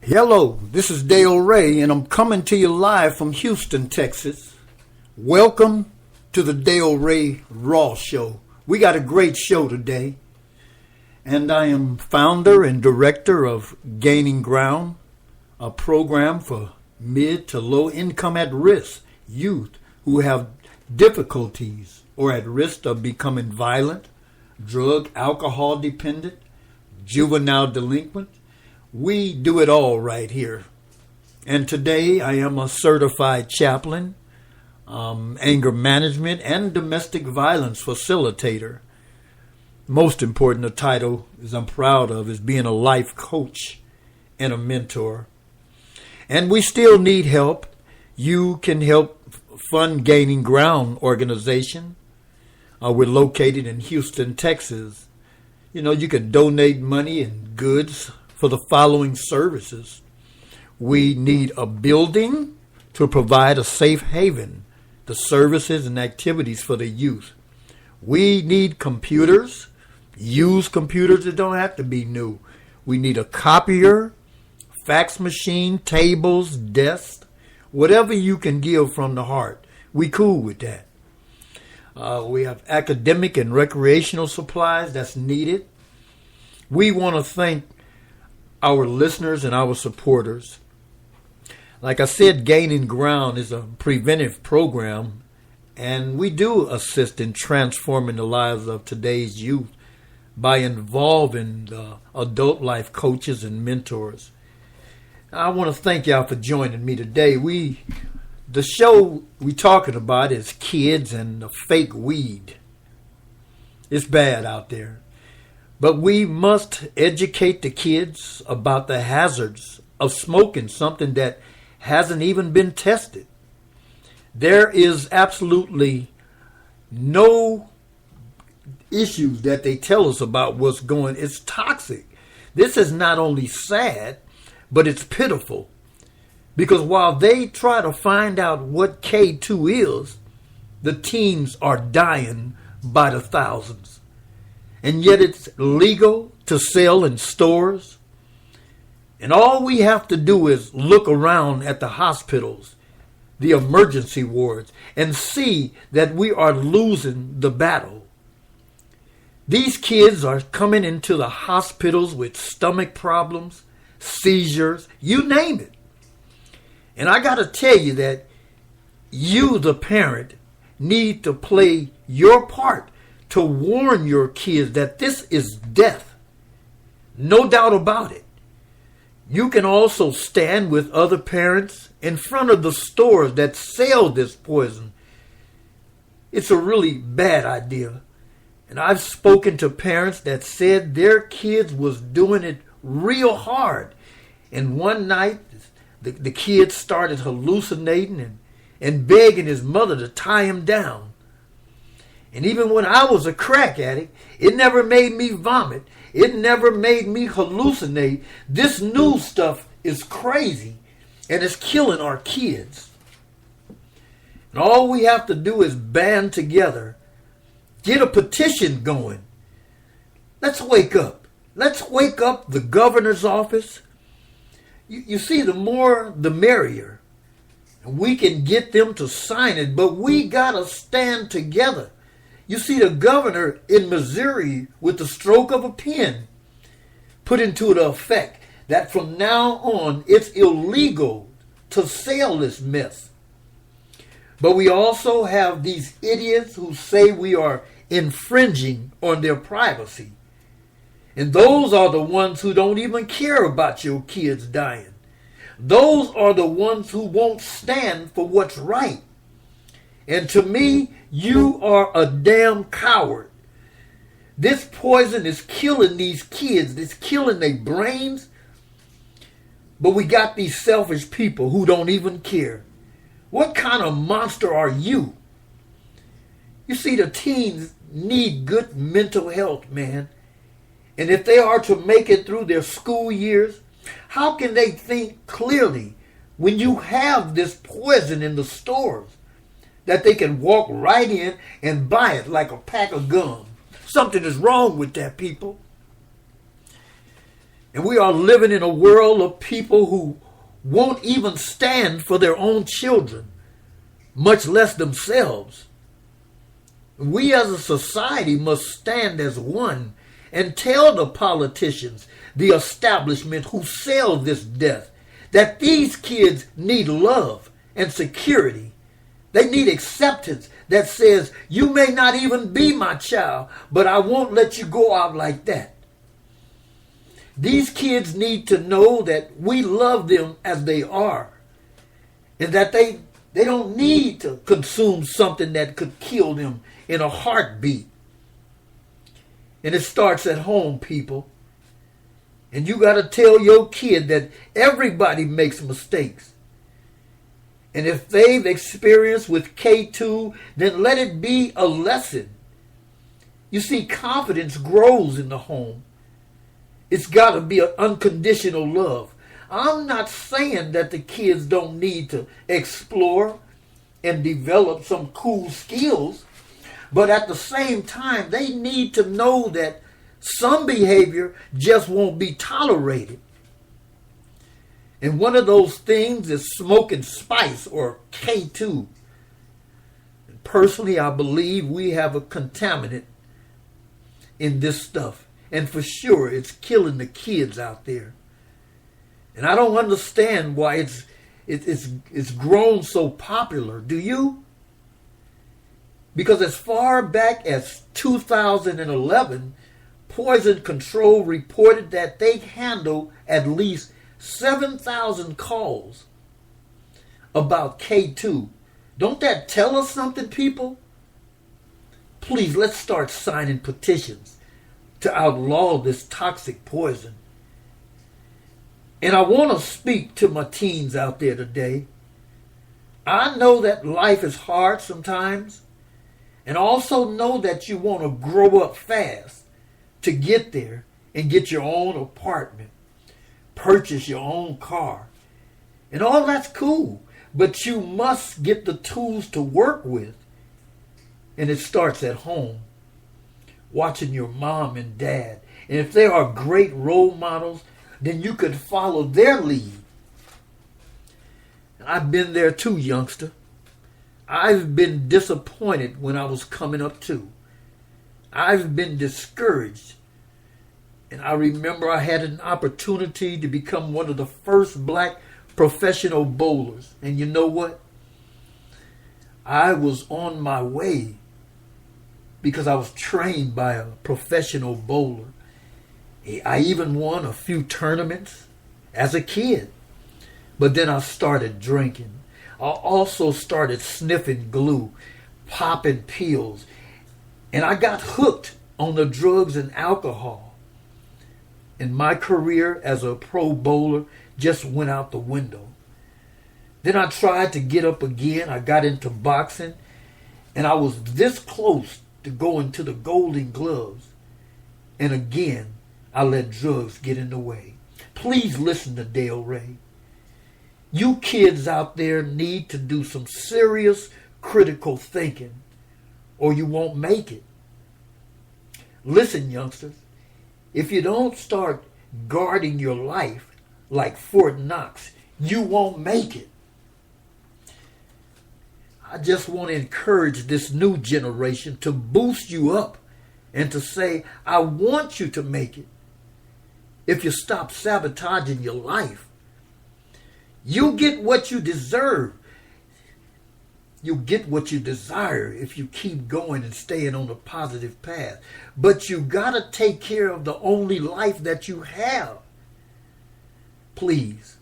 Hello, this is Dale Ray, and I'm coming to you live from Houston, Texas. Welcome to the Dale Ray Raw Show. We got a great show today, and I am founder and director of Gaining Ground, a program for mid to low income at risk youth who have difficulties or at risk of becoming violent, drug, alcohol dependent, juvenile delinquent. We do it all right here. And today I am a certified chaplain, anger management, and domestic violence facilitator. Most important, the title is I'm proud of is being a life coach and a mentor. And we still need help. You can help fund Gaining Ground organization. We're located in Houston, Texas. You can donate money and goods for the following services. We need a building to provide a safe haven, the services and activities for the youth. We need computers, used computers that don't have to be new. We need a copier, fax machine, tables, desks, whatever you can give from the heart. We cool with that. We have academic and recreational supplies that's needed. We want to thank our listeners and our supporters. Like I said, Gaining Ground is a preventive program, and we do assist in transforming the lives of today's youth by involving the adult life coaches and mentors. I want to thank y'all for joining me today. The show we talking about is kids and the fake weed. It's bad out there. But we must educate the kids about the hazards of smoking something that hasn't even been tested. There is absolutely no issues that they tell us about what's going. It's toxic. This is not only sad, but it's pitiful. Because while they try to find out what K2 is, the teens are dying by the thousands. And yet it's legal to sell in stores. And all we have to do is look around at the hospitals, the emergency wards, and see that we are losing the battle. These kids are coming into the hospitals with stomach problems, seizures, you name it. And I got to tell you that you, the parent, need to play your part to warn your kids that this is death. No doubt about it. You can also stand with other parents in front of the stores that sell this poison. It's a really bad idea. And I've spoken to parents that said their kids was doing it real hard. And one night, the kid started hallucinating and begging his mother to tie him down. And even when I was a crack addict, it never made me vomit. It never made me hallucinate. This new stuff is crazy, and it's killing our kids. And all we have to do is band together, get a petition going. Let's wake up. Let's wake up the governor's office. You see, the more, the merrier. And we can get them to sign it, but we got to stand together. You see, the governor in Missouri, with the stroke of a pen, put into the effect that from now on, it's illegal to sell this mess. But we also have these idiots who say we are infringing on their privacy. And those are the ones who don't even care about your kids dying. Those are the ones who won't stand for what's right. And to me, you are a damn coward. This poison is killing these kids. It's killing their brains. But we got these selfish people who don't even care. What kind of monster are you? You see, the teens need good mental health, man. And if they are to make it through their school years, how can they think clearly when you have this poison in the stores that they can walk right in and buy it like a pack of gum? Something is wrong with that, people. And we are living in a world of people who won't even stand for their own children, much less themselves. We as a society must stand as one and tell the politicians, the establishment who sell this death, that these kids need love and security. They need acceptance that says, you may not even be my child, but I won't let you go out like that. These kids need to know that we love them as they are, and that they don't need to consume something that could kill them in a heartbeat. And it starts at home, people. And you got to tell your kid that everybody makes mistakes. And if they've experienced with K2, then let it be a lesson. You see, confidence grows in the home. It's got to be an unconditional love. I'm not saying that the kids don't need to explore and develop some cool skills, but at the same time, they need to know that some behavior just won't be tolerated. And one of those things is smoking spice, or K2. And personally, I believe we have a contaminant in this stuff. And for sure, it's killing the kids out there. And I don't understand why it's grown so popular. Do you? Because as far back as 2011, Poison Control reported that they handled at least 7,000 calls about K2. Don't that tell us something, people? Please, let's start signing petitions to outlaw this toxic poison. And I want to speak to my teens out there today. I know that life is hard sometimes, and also know that you want to grow up fast to get there and get your own apartment, purchase your own car. And all that's cool, but you must get the tools to work with. And it starts at home, watching your mom and dad. And if they are great role models, then you could follow their lead. And I've been there too, youngster. I've been disappointed when I was coming up too. I've been discouraged. And I remember I had an opportunity to become one of the first black professional bowlers. And you know what? I was on my way because I was trained by a professional bowler. I even won a few tournaments as a kid. But then I started drinking. I also started sniffing glue, popping pills. And I got hooked on the drugs and alcohol. And my career as a pro bowler just went out the window. Then I tried to get up again. I got into boxing. And I was this close to going to the Golden Gloves. And again, I let drugs get in the way. Please listen to Dale Ray. You kids out there need to do some serious critical thinking, or you won't make it. Listen, youngsters, if you don't start guarding your life like Fort Knox, you won't make it. I just want to encourage this new generation to boost you up and to say, I want you to make it. If you stop sabotaging your life, you get what you deserve. You get what you desire if you keep going and staying on the positive path. But you got to take care of the only life that you have. Please,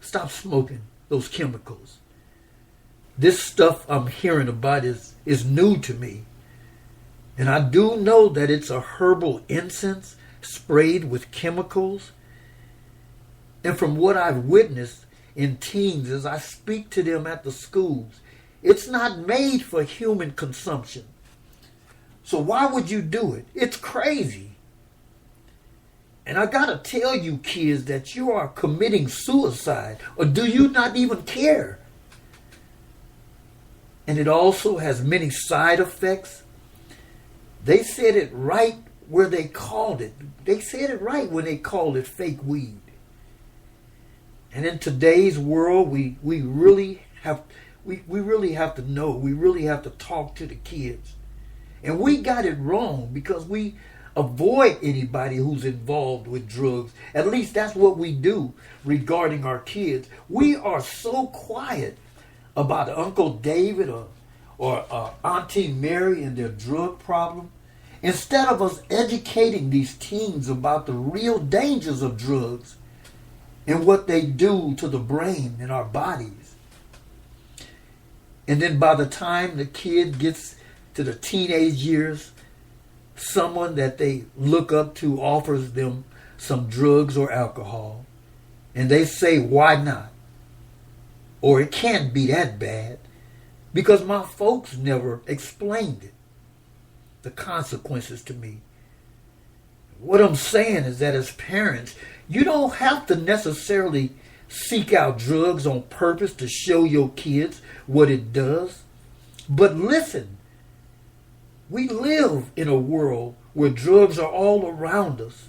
stop smoking those chemicals. This stuff I'm hearing about is new to me. And I do know that it's a herbal incense sprayed with chemicals. And from what I've witnessed in teens as I speak to them at the schools, it's not made for human consumption. So why would you do it? It's crazy. And I gotta tell you kids that you are committing suicide, or do you not even care? And it also has many side effects. They said it right where they called it. They said it right when they called it fake weed. And in today's world, we really have to know. We really have to talk to the kids. And we got it wrong because we avoid anybody who's involved with drugs. At least that's what we do regarding our kids. We are so quiet about Uncle David or Auntie Mary and their drug problem. Instead of us educating these teens about the real dangers of drugs and what they do to the brain and our bodies. And then by the time the kid gets to the teenage years, someone that they look up to offers them some drugs or alcohol, and they say, why not? Or it can't be that bad because my folks never explained it, the consequences to me. What I'm saying is that as parents, you don't have to necessarily seek out drugs on purpose to show your kids what it does. But listen, we live in a world where drugs are all around us.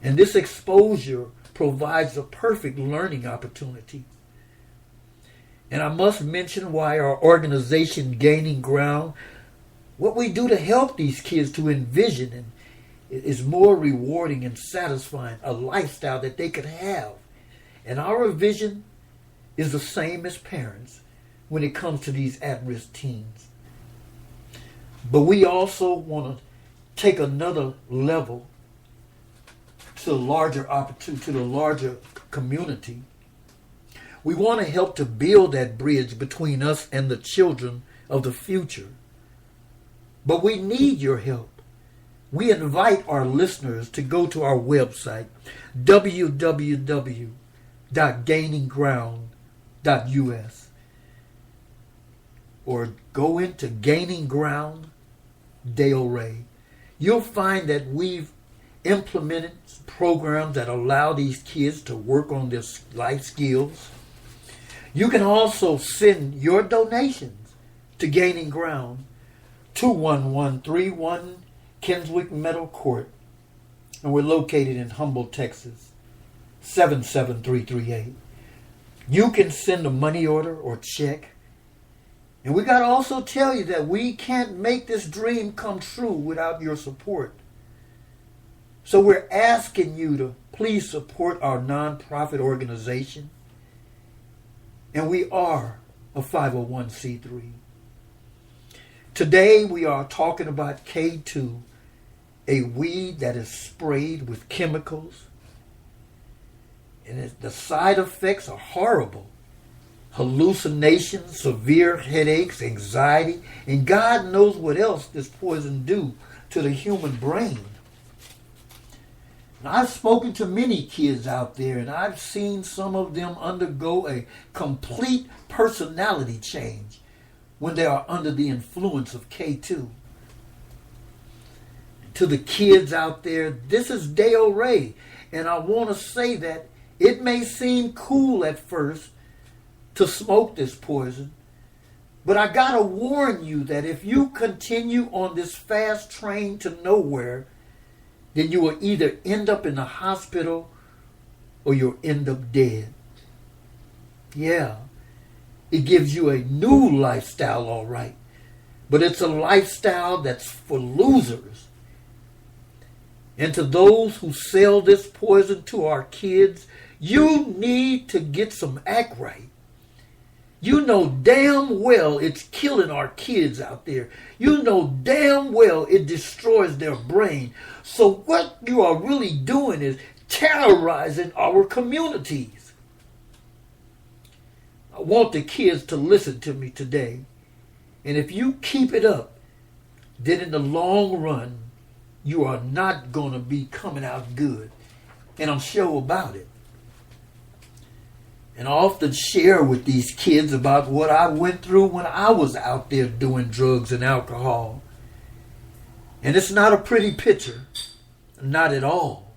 And this exposure provides a perfect learning opportunity. And I must mention why our organization, Gaining Ground, what we do to help these kids to envision and is more rewarding and satisfying, a lifestyle that they could have. And our vision is the same as parents when it comes to these at-risk teens. But we also want to take another level to the larger opportunity, to the larger community. We want to help to build that bridge between us and the children of the future. But we need your help. We invite our listeners to go to our website, www.gainingground.us, or go into Gaining Ground Dale Ray. You'll find that we've implemented programs that allow these kids to work on their life skills. You can also send your donations to Gaining Ground, 21131 Kinswick Meadow Court, and we're located in Humboldt, Texas, 77338. You can send a money order or check. And we got to also tell you that we can't make this dream come true without your support. So we're asking you to please support our nonprofit organization. And we are a 501c3. Today we are talking about K2, a weed that is sprayed with chemicals. And the side effects are horrible. Hallucinations, severe headaches, anxiety, and God knows what else this poison do to the human brain. Now, I've spoken to many kids out there, and I've seen some of them undergo a complete personality change when they are under the influence of K2. To the kids out there, this is Dale Ray, and I want to say that it may seem cool at first to smoke this poison, but I gotta warn you that if you continue on this fast train to nowhere, then you will either end up in the hospital or you'll end up dead. Yeah, it gives you a new lifestyle, all right, but it's a lifestyle that's for losers. And to those who sell this poison to our kids, you need to get some act right. You know damn well it's killing our kids out there. You know damn well it destroys their brain. So what you are really doing is terrorizing our communities. I want the kids to listen to me today. And if you keep it up, then in the long run, you are not going to be coming out good. And I'm sure about it. And I often share with these kids about what I went through when I was out there doing drugs and alcohol. And it's not a pretty picture. Not at all.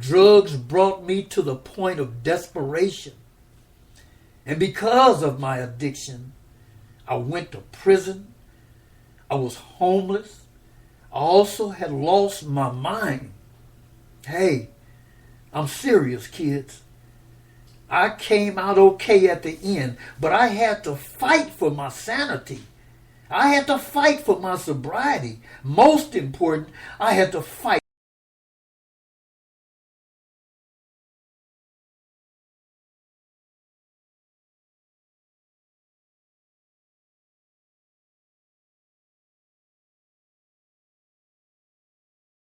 Drugs brought me to the point of desperation. And because of my addiction, I went to prison. I was homeless. I also had lost my mind. Hey, I'm serious, kids. I came out okay at the end, but I had to fight for my sanity. I had to fight for my sobriety. Most important, I had to fight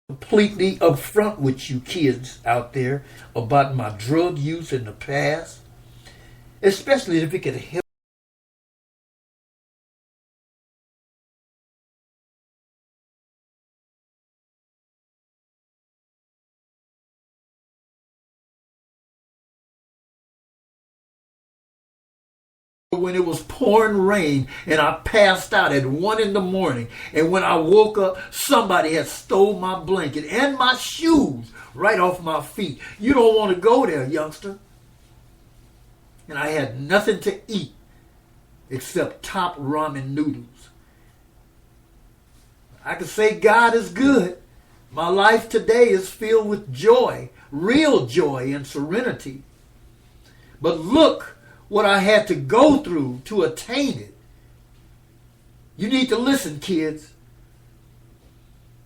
completely upfront with you kids out there about my drug use in the past, especially if it could help. When it was pouring rain and I passed out at 1 in the morning, and when I woke up, somebody had stole my blanket and my shoes right off my feet. You don't want to go there, youngster. And I had nothing to eat except top ramen noodles. I can say God is good. My life today is filled with joy, real joy and serenity. But look what I had to go through to attain it. You need to listen, kids.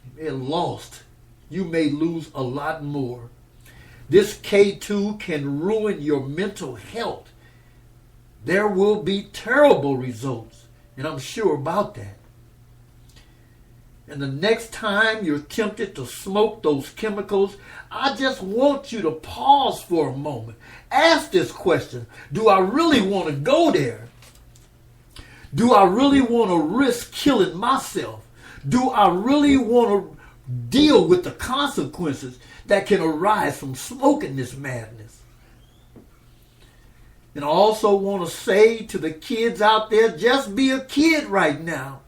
You may have lost. You may lose a lot more. This K2 can ruin your mental health. There will be terrible results, and I'm sure about that. And the next time you're tempted to smoke those chemicals, I just want you to pause for a moment. Ask this question: do I really want to go there? Do I really want to risk killing myself? Do I really want to deal with the consequences that can arise from smoking this madness? And I also want to say to the kids out there, just be a kid right now,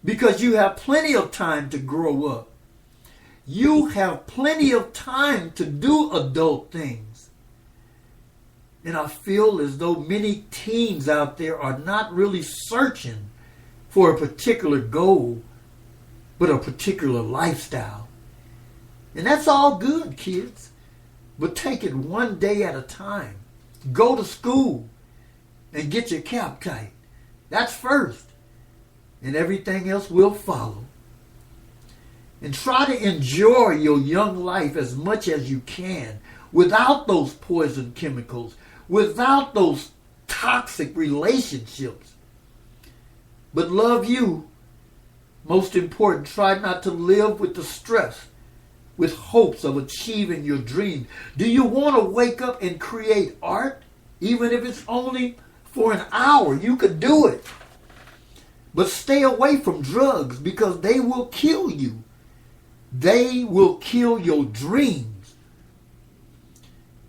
because you have plenty of time to grow up. You have plenty of time to do adult things. And I feel as though many teens out there are not really searching for a particular goal, but a particular lifestyle. And that's all good, kids. But take it one day at a time. Go to school and get your cap tight. That's first. And everything else will follow. And try to enjoy your young life as much as you can without those poison chemicals, without those toxic relationships. But love you. Most important, try not to live with the stress, with hopes of achieving your dream. Do you want to wake up and create art? Even if it's only for an hour, you could do it. But stay away from drugs, because they will kill you. They will kill your dreams.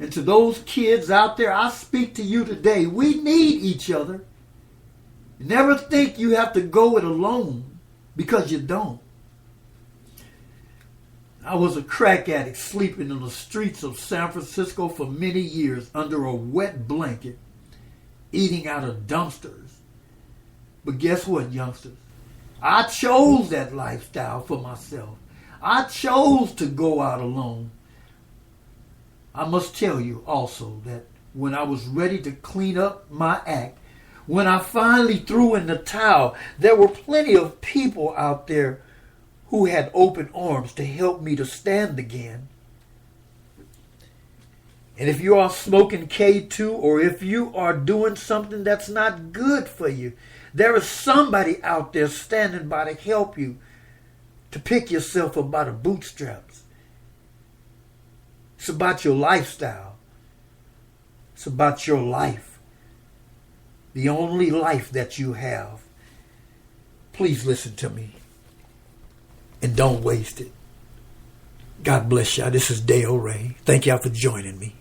And to those kids out there, I speak to you today. We need each other. Never think you have to go it alone, because you don't. I was a crack addict sleeping in the streets of San Francisco for many years under a wet blanket, eating out of dumpsters. But guess what, youngsters? I chose that lifestyle for myself. I chose to go out alone. I must tell you also that when I was ready to clean up my act, when I finally threw in the towel, there were plenty of people out there who had open arms to help me to stand again. And if you are smoking K2, or if you are doing something that's not good for you, there is somebody out there standing by to help you to pick yourself up by the bootstraps. It's about your lifestyle. It's about your life. The only life that you have. Please listen to me. And don't waste it. God bless y'all. This is Dale Ray. Thank y'all for joining me.